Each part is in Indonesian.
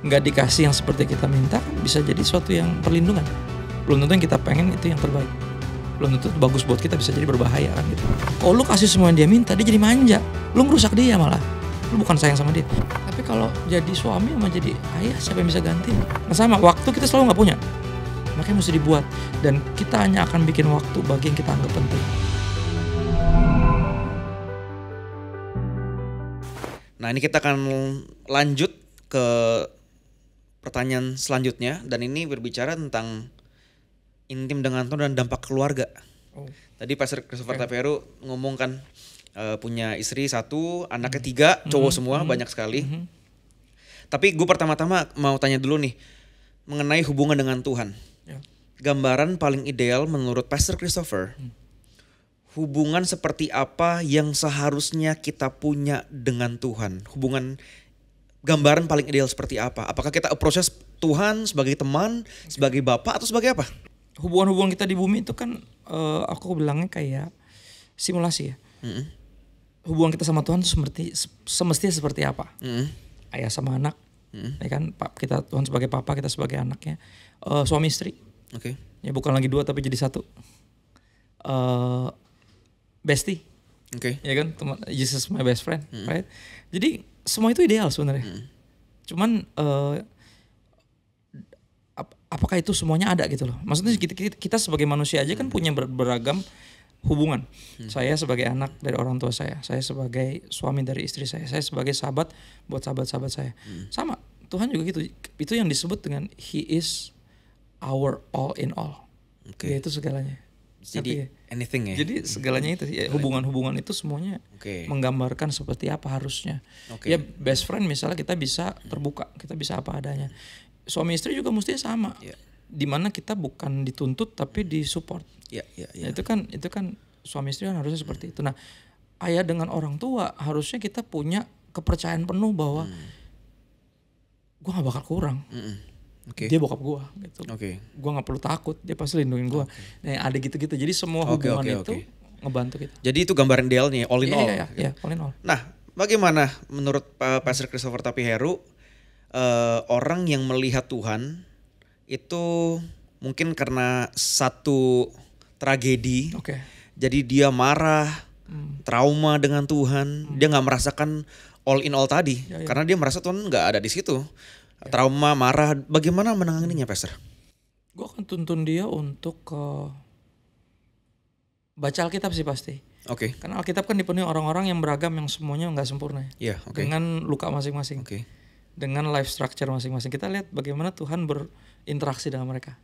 nggak dikasih yang seperti kita minta kan bisa jadi suatu yang perlindungan. Belum tentu yang kita pengen itu yang terbaik. Belum tentu itu bagus buat kita, bisa jadi berbahaya kan gitu. Oh lu kasih semua yang dia minta, dia jadi manja. Lu ngerusak dia malah. Lu bukan sayang sama dia. Tapi kalau jadi suami sama jadi ayah, siapa yang bisa ganti? Nah sama, waktu kita selalu nggak punya. Makanya mesti dibuat. Dan kita hanya akan bikin waktu bagi yang kita anggap penting. Nah ini kita akan lanjut ke pertanyaan selanjutnya. Dan ini berbicara tentang intim dengan Tuhan dan dampak keluarga. Tadi Pastor Christopher Taveru ngomong kan punya istri 1, anaknya 3, cowok semua banyak sekali. Tapi gue pertama-tama mau tanya dulu nih mengenai hubungan dengan Tuhan. Gambaran paling ideal menurut Pastor Christopher, hubungan seperti apa yang seharusnya kita punya dengan Tuhan? Gambaran paling ideal seperti apa? Apakah kita approach Tuhan sebagai teman, sebagai bapak, atau sebagai apa? Hubungan-hubungan kita di bumi itu kan aku bilangnya kayak simulasi ya. Hubungan kita sama Tuhan itu semestinya seperti apa? Ayah sama anak, ya kan? Kita Tuhan sebagai papa, kita sebagai anaknya. Suami istri, ya bukan lagi 2 tapi jadi 1. Bestie, ya kan? Jesus my best friend, right? Jadi semua itu ideal sebenarnya. Cuman apakah itu semuanya ada gitu loh? Maksudnya kita sebagai manusia aja kan punya beragam hubungan. Saya sebagai anak dari orang tua saya sebagai suami dari istri saya sebagai sahabat buat sahabat-sahabat saya. Sama, Tuhan juga gitu. Itu yang disebut dengan He is our all in all. Yaitu segalanya. Jadi anything ya. Jadi segalanya itu ya, hubungan-hubungan itu semuanya menggambarkan seperti apa harusnya. Ya best friend misalnya kita bisa terbuka, kita bisa apa adanya. Suami istri juga mestinya sama. Dimana kita bukan dituntut tapi disupport. Nah, itu kan suami istri kan harusnya seperti itu. Nah, ayah dengan orang tua harusnya kita punya kepercayaan penuh bahwa gue gak bakal kurang. Dia bokap gue gitu. Gue gak perlu takut, dia pasti lindungin gue. Nah, ada gitu-gitu. Jadi semua hubungan itu ngebantu kita. Jadi itu gambaran idealnya, all in all. Iya, all in all. Nah, bagaimana menurut Pastor Christopher Taveru orang yang melihat Tuhan itu mungkin karena satu tragedi, jadi dia marah, trauma dengan Tuhan, dia nggak merasakan all in all tadi, karena dia merasa Tuhan nggak ada di situ, trauma, marah. Bagaimana menanganinya, Pastor? Gue akan tuntun dia untuk baca Alkitab sih pasti. Karena Alkitab kan dipenuhi orang-orang yang beragam, yang semuanya nggak sempurna, dengan luka masing-masing. Dengan life structure masing-masing. Kita lihat bagaimana Tuhan berinteraksi dengan mereka.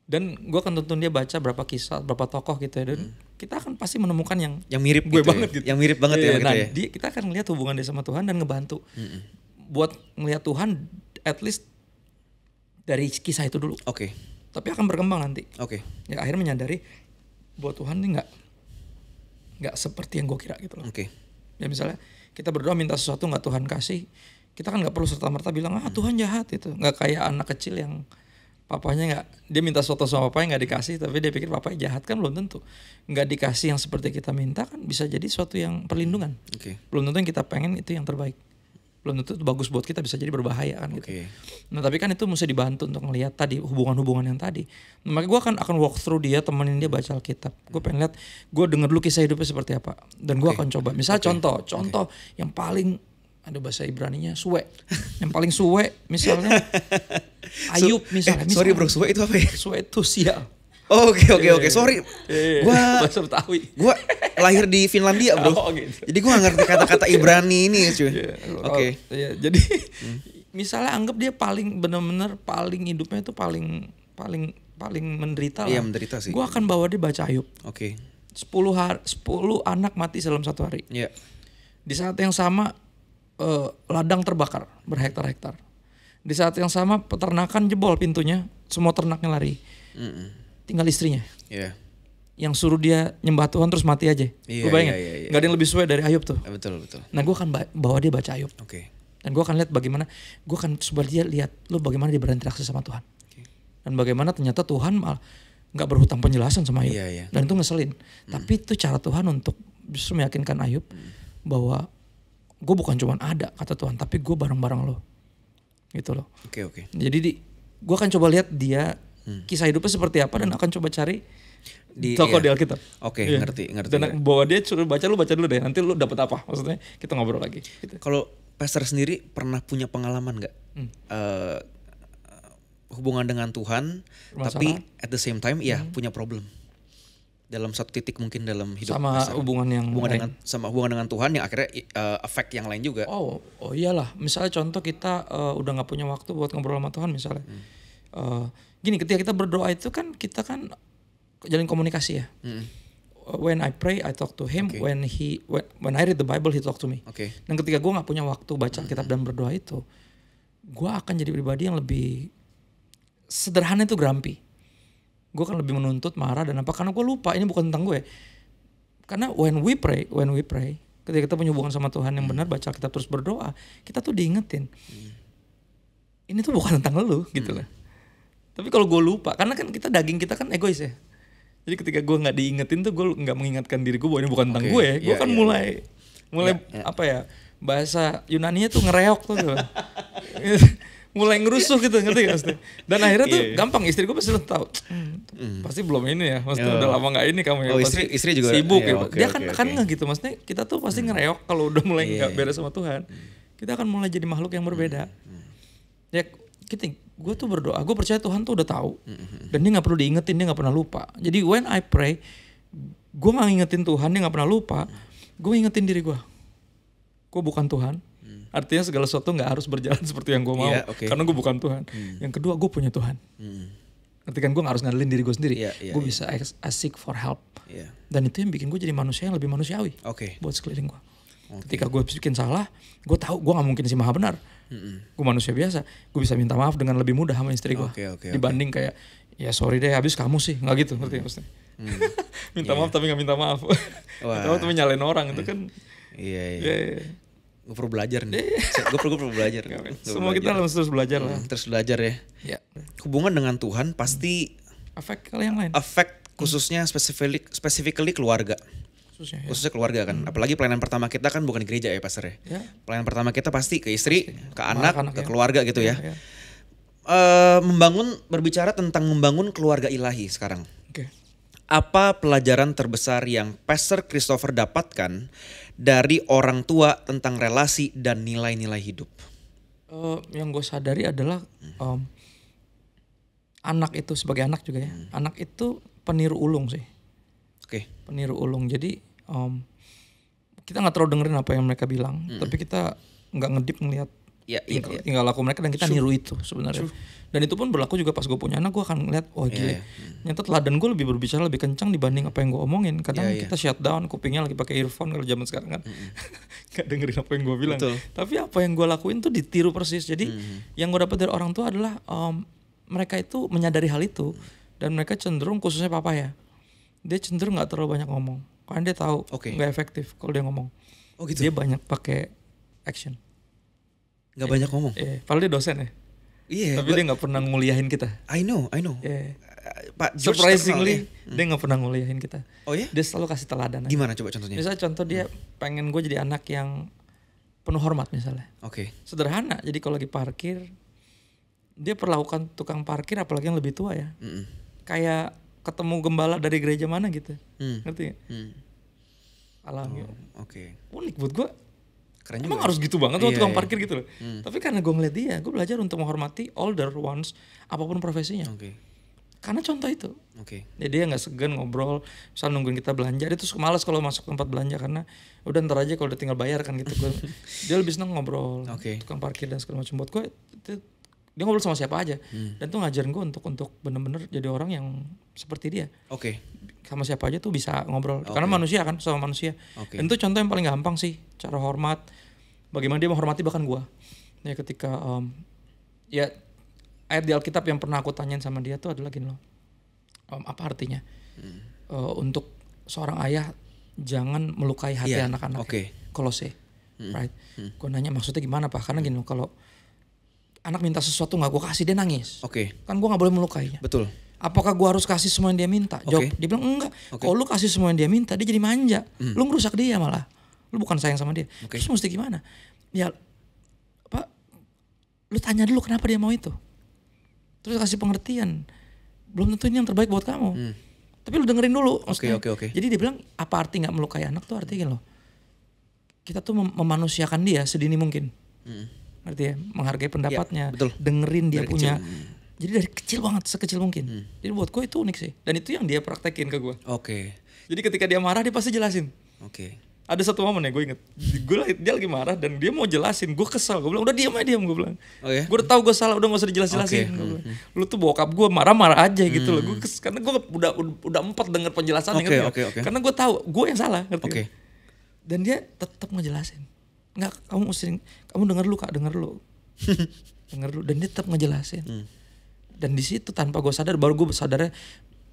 Dan gue akan tuntun dia baca berapa kisah, berapa tokoh gitu ya. Dan kita akan pasti menemukan yang mirip gue gitu banget ya. gitu. Yang mirip banget ya. Nah, kita akan melihat hubungan dia sama Tuhan dan ngebantu. Buat melihat Tuhan at least dari kisah itu dulu. Tapi akan berkembang nanti. Ya akhirnya menyadari bahwa Tuhan ini nggak seperti yang gue kira gitu loh. Ya misalnya kita berdoa minta sesuatu nggak Tuhan kasih, kita kan nggak perlu serta-merta bilang Tuhan jahat itu. Nggak kayak anak kecil yang papanya dia minta sesuatu sama papanya nggak dikasih, tapi dia pikir papanya jahat, kan belum tentu. Nggak dikasih yang seperti kita minta kan bisa jadi suatu yang perlindungan. Belum tentu yang kita pengen itu yang terbaik. Belum tentu itu bagus buat kita, bisa jadi berbahaya kan gitu. Nah tapi kan itu mesti dibantu untuk ngelihat tadi hubungan-hubungan yang tadi. Nah, makanya gue akan walk through dia, temenin dia baca Alkitab. Gue pengen lihat, gue denger dulu kisah hidupnya seperti apa. Dan gue akan coba. Misalnya contoh yang paling ada bahasa Ibraninya suwe. Yang paling suwe misalnya Ayub misalnya. Sorry bro, suwe itu apa ya? Suwe itu sial. Oke. Sorry. Bahasa Betawi. Gua lahir di Finlandia, bro. Gitu. Jadi gua gak ngerti kata-kata Ibrani ini, cuy. Jadi misalnya anggap dia paling benar-benar paling hidupnya itu paling menderita lah. Iya, menderita sih. Gua akan bawa dia baca Ayub. 10 anak mati dalam 1 hari. Di saat yang sama ladang terbakar berhektar-hektar. Di saat yang sama peternakan jebol pintunya, semua ternaknya lari. Tinggal istrinya. Yang suruh dia nyembah Tuhan terus mati aja. Lu bayangin? Gak ada yang lebih suwe dari Ayub tuh. Betul. Nah gue akan bawa dia baca Ayub. Dan gue akan lihat bagaimana, gue akan coba dia lihat lu bagaimana dia berinteraksi sama Tuhan. Dan bagaimana ternyata Tuhan malah gak berhutang penjelasan sama Ayub. Dan itu ngeselin. Tapi itu cara Tuhan untuk justru meyakinkan Ayub bahwa gue bukan cuma ada kata Tuhan, tapi gue bareng-bareng lo. gitu loh. Oke. Jadi gue akan coba lihat dia kisah hidupnya seperti apa dan akan coba cari di tokoh di Alkitab. Oke, ngerti. Dan bawa dia suruh baca dulu deh. Nanti lu dapat apa? Maksudnya kita ngobrol lagi. Gitu. Kalau pastor sendiri pernah punya pengalaman nggak hubungan dengan Tuhan, tapi at the same time punya problem dalam satu titik mungkin dalam hidup sama pastor. hubungan dengan Tuhan yang akhirnya efek yang lain juga. Oh iyalah. Misalnya contoh kita udah nggak punya waktu buat ngobrol sama Tuhan misalnya. Gini, ketika kita berdoa itu kan kita kan jalin komunikasi ya. When I pray, I talk to him. When I read the Bible, he talk to me. Dan ketika gue nggak punya waktu baca kitab dan berdoa itu, gue akan jadi pribadi yang lebih sederhana, itu grumpy. Gue akan lebih menuntut, marah dan apa, karena gue lupa ini bukan tentang gue. Karena when we pray, ketika kita punya hubungan sama Tuhan yang benar, baca kitab terus berdoa, kita tuh diingetin. Ini tuh bukan tentang lu gitu lah. Tapi kalau gue lupa, karena kan daging kita kan egois ya. Jadi ketika gue nggak diingetin tuh, gue nggak mengingatkan diri gue bahwa ini bukan tentang gue. Gue kan mulai apa ya, bahasa Yunaninya tuh ngereok tuh. Mulai ngerusuh gitu, ngerti gak maksudnya? Dan akhirnya tuh gampang, istri gue pasti tahu, pasti belum ini ya, maksudnya udah lama gak ini kamu ya, pasti istri juga sibuk ya. Dia kan nggak gitu, maksudnya kita tuh pasti ngereok kalau udah mulai nggak beres sama Tuhan. Kita akan mulai jadi makhluk yang berbeda. Ya gue tuh berdoa, gue percaya Tuhan tuh udah tahu, dan dia nggak perlu diingetin, dia nggak pernah lupa. Jadi when I pray, gue nggak ngingetin Tuhan, dia nggak pernah lupa. Gue ingetin diri gue bukan Tuhan. Artinya segala sesuatu gak harus berjalan seperti yang gue mau. Karena gue bukan Tuhan. Yang kedua, gue punya Tuhan. Artinya kan gue gak harus ngandelin diri gue sendiri. Gue bisa seek for help. Dan itu yang bikin gue jadi manusia yang lebih manusiawi. Buat sekeliling gue. Ketika gue bikin salah, gue tahu gue gak mungkin si maha benar. Gue manusia biasa. Gue bisa minta maaf dengan lebih mudah sama istri gue. Dibanding kayak, ya sorry deh, habis kamu sih. Gak gitu, ngerti maksudnya. Minta maaf tapi gak minta maaf. Minta maaf tapi nyalain orang. Itu kan. Gue perlu belajar nih. Gue perlu belajar. Semua kita harus terus belajar lah. Terus belajar ya. Hubungan dengan Tuhan pasti efek kalau yang lain. Efek khususnya specifically keluarga. Khususnya keluarga kan. Apalagi pelayanan pertama kita kan bukan di gereja ya pastor ya. Pelayanan pertama kita pasti ke istri, ke anak, ke keluarga gitu ya. Berbicara tentang membangun keluarga ilahi sekarang. Apa pelajaran terbesar yang Pastor Christopher dapatkan dari orang tua tentang relasi dan nilai-nilai hidup? Yang gue sadari adalah anak itu sebagai anak juga ya. Anak itu peniru ulung sih. Peniru ulung. Jadi kita nggak terlalu dengerin apa yang mereka bilang, tapi kita nggak ngedip ngelihat tinggal laku mereka dan kita niru itu sebenarnya. Dan itu pun berlaku juga pas gue punya anak, gue akan ngeliat gila, nyata teladan gue lebih berbicara lebih kencang dibanding apa yang gue omongin. Kadang kita shut down, kupingnya lagi pakai earphone kalau zaman sekarang kan, nggak dengerin apa yang gue bilang. Tapi apa yang gue lakuin tuh ditiru persis. Jadi yang gue dapat dari orang tua adalah mereka itu menyadari hal itu dan mereka cenderung, khususnya papa ya, dia cenderung nggak terlalu banyak ngomong karena dia tahu nggak efektif kalau dia ngomong. Dia banyak pakai action. Gak banyak ngomong. Padahal dia dosen ya. Tapi dia gak pernah nguliahin kita. I know. Pak surprisingly dia gak pernah nguliahin kita. Oh ya? Dia selalu kasih teladan. Gimana coba contohnya? Misalnya contoh dia pengen gue jadi anak yang penuh hormat misalnya. Sederhana. Jadi kalau lagi parkir, dia perlakukan tukang parkir apalagi yang lebih tua ya. Kayak ketemu gembala dari gereja mana gitu. Ngerti gak? Alami. Unik buat gue. Keren emang juga. Harus gitu banget tuh tukang parkir gitu loh. Tapi karena gue ngeliat dia, gue belajar untuk menghormati older ones apapun profesinya. Karena contoh itu. Jadi dia gak segan ngobrol, misal nungguin kita belanja. Dia tuh malas kalau masuk tempat belanja karena udah ntar aja kalau udah tinggal bayar kan gitu. Dia lebih seneng ngobrol, tukang parkir dan segala macam. Buat gue dia ngobrol sama siapa aja. Dan tuh ngajarin gue untuk bener-bener jadi orang yang seperti dia. Sama siapa aja tuh bisa ngobrol. Karena manusia kan, sama manusia. Dan itu contoh yang paling gampang sih, cara hormat. Bagaimana dia menghormati bahkan gue. Ya ketika ayat di Alkitab yang pernah aku tanyain sama dia tuh adalah gini loh. Apa artinya? Untuk seorang ayah jangan melukai hati anak-anak. Kolose. Right? Gue nanya maksudnya gimana Pak? Karena gini loh, kalau anak minta sesuatu gak gue kasih, dia nangis. Kan gue gak boleh melukainya. Betul. Apakah gue harus kasih semua yang dia minta? Jawab, dia bilang enggak. Kalau lu kasih semua yang dia minta, dia jadi manja. Lu ngerusak dia malah. Lu bukan sayang sama dia. Terus mesti gimana? Ya, lu tanya dulu kenapa dia mau itu. Terus kasih pengertian. Belum tentu ini yang terbaik buat kamu. Tapi lu dengerin dulu. Oke. Jadi dia bilang apa arti gak melukai anak tuh artinya gini loh. Kita tuh memanusiakan dia sedini mungkin. Ngerti ya? Menghargai pendapatnya. Ya, dengerin dia dari punya. Kecil. Jadi dari kecil banget, sekecil mungkin. Jadi buat gue itu unik sih. Dan itu yang dia praktekin ke gue. Oke. Jadi ketika dia marah dia pasti jelasin. Oke. Ada satu momen ya gue inget, dia lagi marah dan dia mau jelasin, gue kesel, gue bilang udah diam gue bilang, gue udah tahu gue salah, udah gak usah dijelas-jelasin, lu tuh bokap gue marah-marah aja gitu loh, karena gue udah empat denger penjelasan, karena gue tahu gue yang salah, ngerti? Dan dia tetap ngejelasin, nggak kamu denger lu kak, denger lu, dan dia tetap ngejelasin, dan di situ tanpa gue sadar, baru gue sadarnya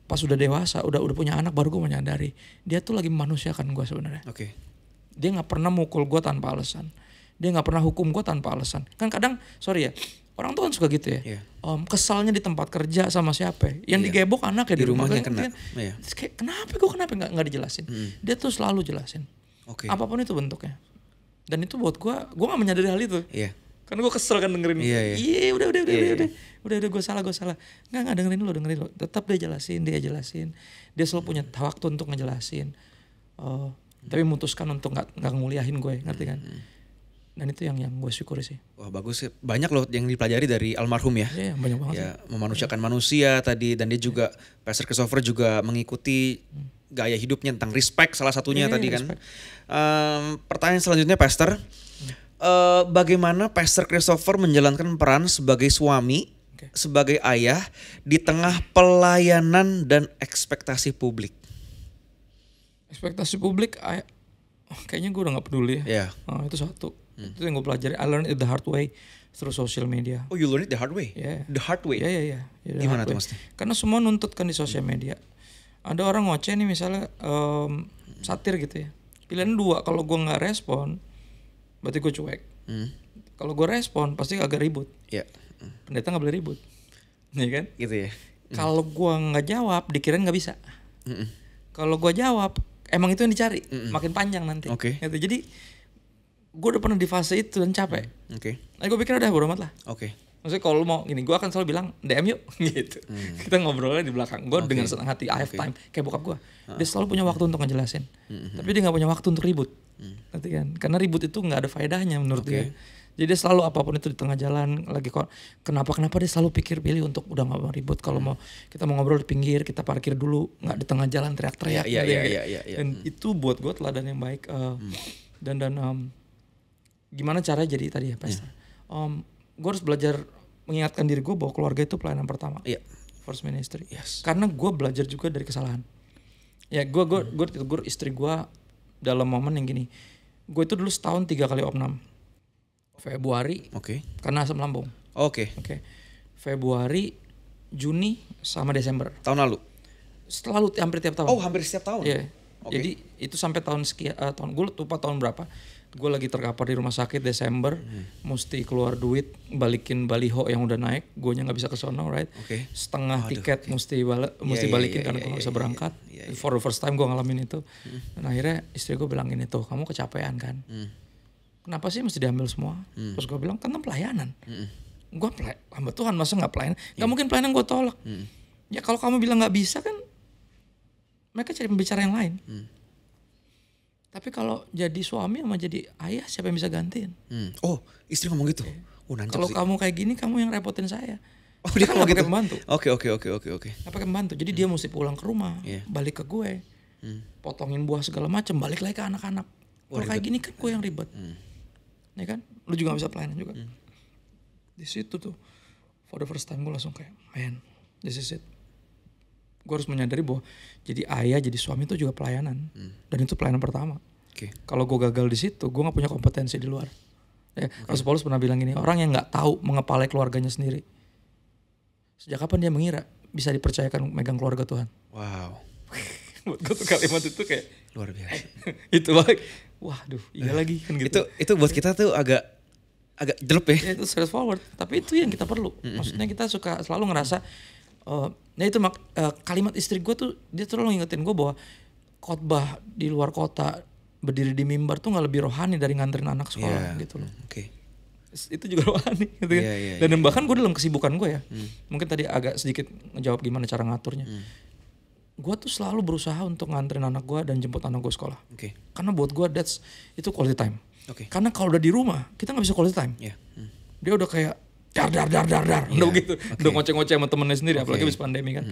pas udah dewasa, udah punya anak, baru gue menyadari dia tuh lagi memanusiakan gue sebenarnya. Dia nggak pernah mukul gue tanpa alasan. Dia nggak pernah hukum gue tanpa alasan. Kan kadang, sorry ya, orang tuh kan suka gitu ya. Kesalnya di tempat kerja sama siapa? Yang digebok anak ya di rumahnya kena. Kayak kenapa nggak dijelasin? Dia tuh selalu jelasin. Apapun itu bentuknya. Dan itu buat gue nggak menyadari hal itu. Karena gue kesel kan dengerin. Udah gue salah. Nggak dengerin lo. Tetap dia jelasin. Dia selalu punya waktu untuk ngejelasin. Tapi memutuskan untuk nggak nguliahin gue, ngerti kan? Dan itu yang gue syukuri sih. Wah bagus sih, banyak loh yang dipelajari dari almarhum ya. Iya banyak banget. Ya memanusiakan manusia tadi, dan dia juga Pastor Christopher juga mengikuti gaya hidupnya tentang respect salah satunya tadi kan. Pertanyaan selanjutnya Pastor, bagaimana Pastor Christopher menjalankan peran sebagai suami, sebagai ayah di tengah pelayanan dan ekspektasi publik? Ekspektasi publik, kayaknya gue udah gak peduli ya. Itu satu. Itu yang gue pelajari. I learned it the hard way through social media. Oh, you learned it the hard way? Yeah. The hard way? Iya. Gimana tuh maksudnya? Karena semua nuntut kan di sosial media. Ada orang ngoceh nih misalnya satir gitu ya. Pilihan dua, kalau gue gak respon, berarti gue cuek. Kalau gue respon, pasti agak ribut. Pendeta gak boleh ribut. Nih kan? Gitu ya. Kalau gue gak jawab, dikirain gak bisa. Kalau gue jawab, emang itu yang dicari, makin panjang nanti. Gitu. Jadi gue udah pernah di fase itu dan capek. Nah gue pikir udah bodo amat lah. Maksudnya kalau lu mau gini, gue akan selalu bilang DM yuk gitu. Kita ngobrolnya di belakang. Gue dengan senang hati, I have time. Kayak bokap gue, dia selalu punya waktu untuk ngejelasin. Tapi dia gak punya waktu untuk ribut. Ngerti kan? Karena ribut itu gak ada faedahnya menurut dia. Jadi dia selalu apapun itu di tengah jalan lagi kok kenapa dia selalu pilih untuk udah gak mau ribut. Kalau mau kita mau ngobrol di pinggir, kita parkir dulu, nggak di tengah jalan teriak-teriak. Dan itu buat gue teladan yang baik. Dan gimana cara jadi tadi ya Pastor? Gue harus belajar mengingatkan diri gue bahwa keluarga itu pelayanan pertama. First ministry. Karena gue belajar juga dari kesalahan. Ya gue tegur istri gue dalam momen yang gini. Gue itu dulu setahun 3 kali opnam. Februari, karena asam lambung. Februari, Juni, sama Desember. Tahun lalu? Selalu, hampir tiap tahun. Oh, hampir setiap tahun? Iya. Jadi itu sampai tahun tahun gue lupa tahun berapa. Gue lagi terkapar di rumah sakit Desember, mesti keluar duit, balikin baliho yang udah naik, gue nggak bisa ke sono, right? Setengah tiket mesti balikin karena gue nggak bisa berangkat. For the first time gue ngalamin itu. Dan akhirnya istri gue bilang gini tuh, kamu kecapean kan? Kenapa sih mesti diambil semua? Terus gue bilang, kan pelayanan. Gue hamba Tuhan, masa gak pelayanan? Gak mungkin pelayanan gue tolak. Ya kalau kamu bilang gak bisa kan, mereka cari pembicara yang lain. Tapi kalau jadi suami sama jadi ayah, siapa yang bisa gantiin? Oh, istri ngomong gitu? Kalau kamu kayak gini, kamu yang repotin saya. Oh, dia kan gak pakai pembantu. Oke. Gak pakai pembantu, jadi dia mesti pulang ke rumah, balik ke gue, potongin buah segala macam, balik lagi ke anak-anak. Kalau kayak gini kan gue yang ribet. Ya kan, lu juga gak bisa pelayanan juga. Di situ tuh, for the first time gue langsung kayak, man, this is it. Gue harus menyadari bahwa jadi ayah, jadi suami itu juga pelayanan. Dan itu pelayanan pertama. Kalau gue gagal di situ, gue gak punya kompetensi di luar. Ya, Rasul Paulus pernah bilang gini, orang yang gak tahu mengepalai keluarganya sendiri, sejak kapan dia mengira bisa dipercayakan megang keluarga Tuhan? Wow. Buat gue tuh kalimat itu kayak luar biasa. Itu balik. Waduh, iya lagi kan gitu. Itu buat kita tuh agak jelek ya. Itu straightforward, tapi itu yang kita perlu. Maksudnya kita suka selalu ngerasa kalimat istri gue tuh dia selalu ngingetin gue bahwa khotbah di luar kota, berdiri di mimbar tuh gak lebih rohani dari nganterin anak sekolah gitu loh. Itu juga rohani gitu kan. Dan bahkan gue dalam kesibukan gue ya, mungkin tadi agak sedikit ngejawab gimana cara ngaturnya. Gue tuh selalu berusaha untuk nganterin anak gue dan jemput anak gue sekolah. Karena buat gue itu quality time. Karena kalau udah di rumah kita nggak bisa quality time. Dia udah kayak dar, udah begitu, udah ngoceh-ngoceh sama temennya sendiri, apalagi habis pandemi kan.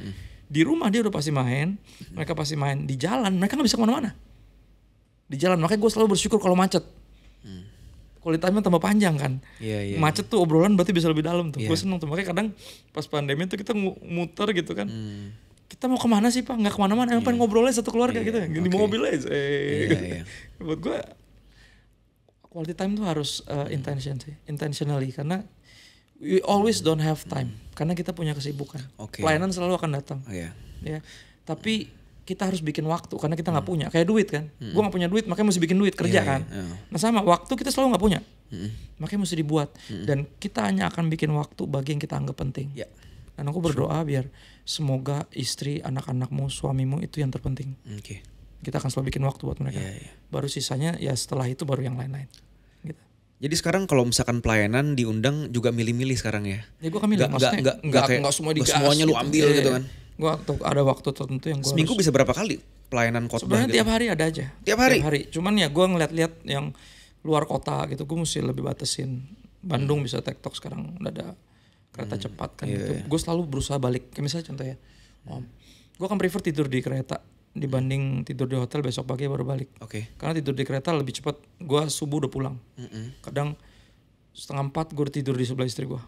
Di rumah dia udah pasti main, mereka pasti main. Di jalan mereka nggak bisa kemana-mana. Di jalan makanya gue selalu bersyukur kalau macet. Quality time-nya tambah panjang kan. Macet tuh obrolan berarti bisa lebih dalam tuh. Gue seneng tuh, makanya kadang pas pandemi tuh kita muter gitu kan. Kita mau kemana sih Pak? Nggak kemana-mana, emang pengen ngobrolnya satu keluarga gitu ya. Di mobil aja. Buat gue quality time tuh harus intentionally, karena we always don't have time, karena kita punya kesibukan. Pelayanan selalu akan datang. Ya, tapi kita harus bikin waktu karena kita nggak punya. Kayak duit kan, gue nggak punya duit, makanya mesti bikin duit kerja kan. Nah sama, waktu kita selalu nggak punya, makanya mesti dibuat. Dan kita hanya akan bikin waktu bagi yang kita anggap penting. Dan aku berdoa biar semoga istri, anak-anakmu, suamimu itu yang terpenting. Kita akan selalu bikin waktu buat mereka. Baru sisanya ya setelah itu baru yang lain-lain. Gitu. Jadi sekarang kalau misalkan pelayanan diundang juga milih-milih sekarang ya? Ya gue kan milih, maksudnya nggak semua digas. Semuanya lu ambil gitu kan? Gue ada waktu tertentu yang gue seminggu bisa berapa kali pelayanan khotbah? Sebenarnya gitu? Tiap hari ada aja. Tiap hari? Cuman ya gue ngeliat-liat yang luar kota gitu, gue mesti lebih batasin. Bandung bisa TikTok sekarang udah ada kereta cepat kan gitu. Gue selalu berusaha balik. Kayak misalnya contoh ya, gue kan prefer tidur di kereta dibanding tidur di hotel besok pagi baru balik. Karena tidur di kereta lebih cepat. Gue subuh udah pulang. Kadang 3:30 gue udah tidur di sebelah istri gue.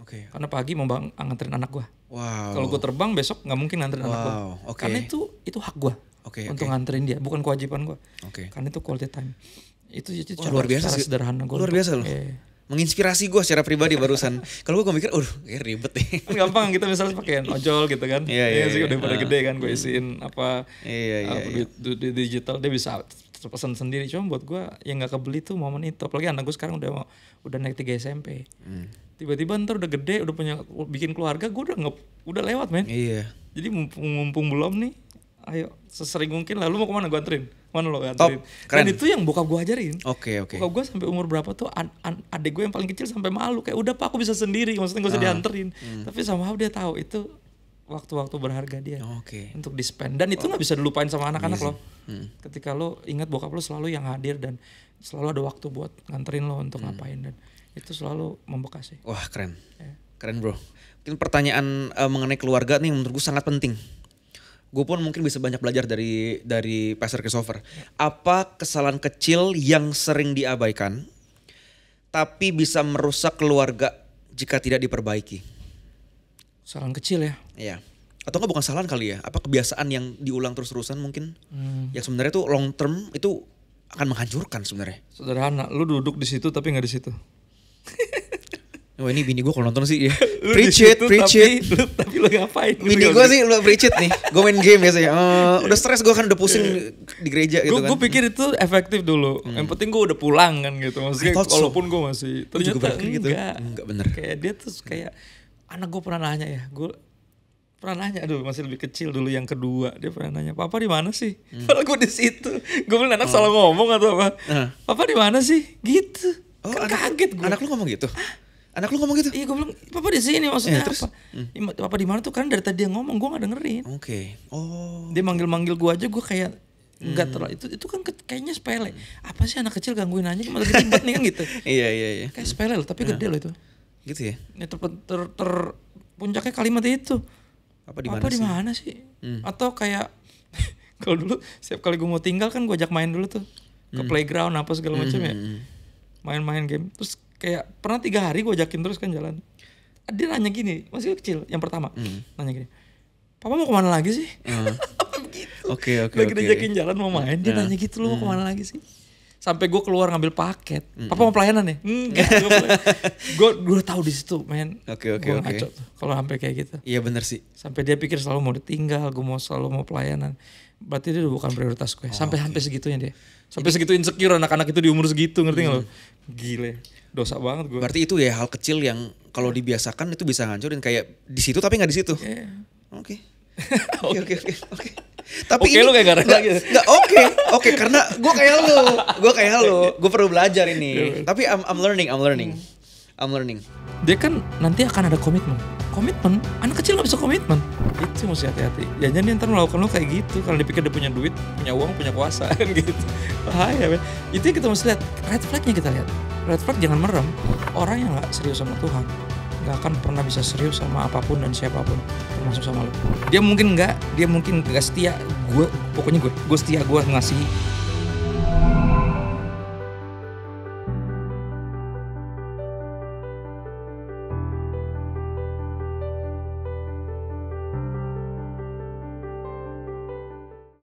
Karena pagi mau nganterin anak gue. Kalau gue terbang besok nggak mungkin nganterin anak gue. Karena itu hak gue untuk nganterin dia, bukan kewajiban gue. Karena itu quality time. Itu luar biasa cara sederhana gue. Luar biasa loh. Menginspirasi gue secara pribadi barusan. Kalau gue mikir, kayak ribet nih. Gampang kita misalnya pakai ojol gitu kan. Sih udah pada gede kan, gue isiin di digital, dia bisa pesan sendiri. Cuma buat gue yang nggak kebeli tuh momen itu. Apalagi anak gue sekarang udah naik 3 SMP. Tiba-tiba ntar udah gede, udah punya bikin keluarga, gue udah lewat men. Jadi mumpung belum nih, ayo sesering mungkin lah. Lu mau kemana gue anterin? Mana lo anterin? Dan itu yang bokap gue ajarin. Bokap gue sampai umur berapa tuh adik gue yang paling kecil sampai malu kayak udah Pak aku bisa sendiri, maksudnya gak usah dianterin. Tapi somehow dia tahu itu waktu-waktu berharga dia untuk di-spend, dan itu nggak bisa dilupain sama anak-anak lo. Ketika lo ingat bokap lo selalu yang hadir dan selalu ada waktu buat nganterin lo untuk ngapain, dan itu selalu membekas sih. Wah keren, keren bro. Mungkin pertanyaan mengenai keluarga nih menurut gue sangat penting. Gue pun mungkin bisa banyak belajar dari Pastor Christopher. Apa kesalahan kecil yang sering diabaikan tapi bisa merusak keluarga jika tidak diperbaiki? Kesalahan kecil ya? Iya. Atau bukan kesalahan kali ya? Apa kebiasaan yang diulang terus-terusan mungkin? Yang sebenarnya tuh long term itu akan menghancurkan sebenarnya. Sederhana, lu duduk di situ tapi nggak di situ. Wah ini bini gue kalau nonton sih ya. Preach it. Tapi lu ngapain? Bini gue sih lu preach it nih. Gue main game biasanya. Udah stres gue kan, udah pusing di gereja gitu kan. Gue pikir itu efektif dulu. Yang penting gue udah pulang kan gitu. Maksudnya walaupun gue masih. Ternyata enggak bener. Kayak dia tuh kayak anak gue pernah nanya ya. Gue pernah nanya, aduh masih lebih kecil dulu yang kedua, dia pernah nanya, "Papa di mana sih?" Padahal gue di situ. Gue bilang anak salah ngomong atau apa? "Papa di mana sih?" Gitu. Kan kaget gue. Anak lu ngomong gitu? Anak lu ngomong gitu? Iya, gue bilang, "Papa di sini maksudnya apa?" "Papa di mana tuh?" Kan dari tadi dia ngomong, gue nggak dengerin. Dia manggil gue aja, gue kayak nggak terlalu itu kan kayaknya sepele. Apa sih anak kecil gangguin aja cuma lagi ribet nih kan gitu. Iya. Kayak sepele loh, tapi gede loh itu. Gitu ya? Puncaknya kalimat itu. Apa di mana sih? Atau kayak kalau dulu setiap kali gue mau tinggal kan gue ajak main dulu tuh ke playground apa segala macam ya. Main-main game. Terus kayak pernah 3 hari gue ajakin terus kan jalan. Dia nanya gini, masih kecil yang pertama. Nanya gini, "Papa mau kemana lagi sih?" Begitu. Oke. Lagi diajakin jalan mau main, dia nanya gitu, "Lu mau kemana lagi sih?" Sampai gue keluar ngambil paket. "Papa mau pelayanan ya?" Enggak. Gue udah tahu di situ, men. Oke. Gue ngaco tuh kalau sampai kayak gitu. Iya benar sih. Sampai dia pikir selalu mau ditinggal, gue selalu mau pelayanan. Berarti dia udah bukan prioritas gue. Sampai segitunya dia. Sampai segitu insecure anak-anak itu di umur segitu, ngerti nggak lo? Gile, dosa banget gue. Berarti itu ya hal kecil yang kalau dibiasakan itu bisa hancurin, kayak di situ tapi nggak di situ. Oke. Tapi ini lu kayak gara-gara gitu. Oke, karena gue kayak lu. Gue perlu belajar ini. Tapi I'm learning. I'm learning. Dia kan nanti akan ada komitmen. Anak kecil gak bisa komitmen. Itu mesti hati-hati. Jangan dia ntar melakukan lo kayak gitu karena dipikir dia punya duit, punya uang, punya kuasa kan gitu. Bahaya, men. Itu yang kita mesti lihat. Red flag-nya kita lihat. Red flag jangan merem. Orang yang gak serius sama Tuhan gak akan pernah bisa serius sama apapun dan siapapun, termasuk sama lo. Dia mungkin gak setia. Gue setia, gue ngasih